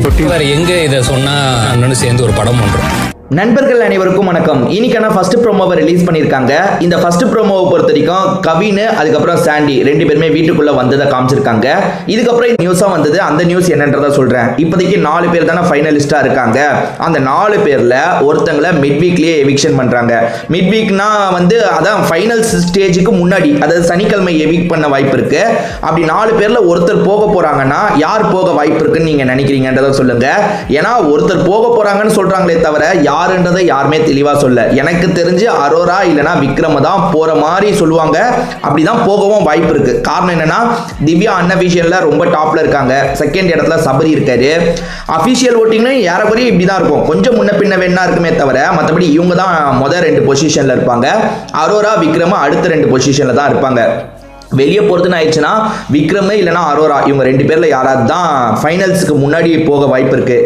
எங்க இதை சொன்னா அண்ணனும் சேர்ந்து ஒரு படம் பண்றோம். நண்பர்கள் அனைவருக்கும் வணக்கம். இன்னைக்கான ஃபர்ஸ்ட் ப்ரோமோவை ரிலீஸ் பண்ணியிருக்காங்க. இந்த ஃபர்ஸ்ட் ப்ரோமோவை பொறுத்த வரைக்கும் கவின் அதுக்கப்புறம் சாண்டி ரெண்டு பேருமே வீட்டுக்குள்ள வந்ததை காமிச்சிருக்காங்க. இதுக்கப்புறம் நியூஸா வந்தது. அந்த நியூஸ் என்னன்றதை சொல்றேன். இப்போதைக்கு 4 பேர் தானே ஃபைனலிஸ்டா இருக்காங்க. அந்த 4 பேர்ல ஒருத்தங்களை மிட் வீக்லயே எவிக்ஷன் பண்றாங்க. மிட் வீக்னா அதான் ஃபைனல் ஸ்டேஜுக்கு முன்னாடி, அதாவது சனிக்கிழமை எவிக் பண்ண வாய்ப்பு இருக்கு. அப்படி 4 பேர்ல ஒருத்தர் போக போறாங்கன்னா யார் போக வாய்ப்பு இருக்குன்னு நீங்க நினைக்கிறீங்கன்றதை சொல்லுங்க. ஏன்னா ஒருத்தர் போக போறாங்கன்னு சொல்றாங்களே தவிர யாருன்றதை யாருமே தெளிவா சொல்ல. எனக்கு தெரிஞ்சு அரோரா இல்லனா விக்ரம் தான் போற மாதிரி சொல்லுவாங்க. அப்படிதான் போகவும் வாய்ப்பு இருக்கு. காரணம் என்னன்னா, திவ்யா அன்அபிஷியல்ல ரொம்ப டாப்ல இருக்காங்க. செகண்ட் இடத்துல சபரி இருக்காரு. அபிஷியல் ஓட்டிங்ல ஏறக்குறைய இப்படிதான் இருக்கும். கொஞ்சம் முன்ன பின்ன வேணா இருக்குமே தவிர மற்றபடி இவங்க தான் முதல் 2 பொசிஷன்ல இருப்பாங்க. அரோரா விக்ரம் அடுத்த 2 பொசிஷன்ல தான் இருப்பாங்க. வெளியே போறதுன்னு ஆயிடுச்சுன்னா விக்ரம் இல்லைன்னா அரோரா, இவங்க 2 பேர்ல யாராவது தான் ஃபைனல்ஸுக்கு முன்னாடி போக வாய்ப்பு இருக்கு.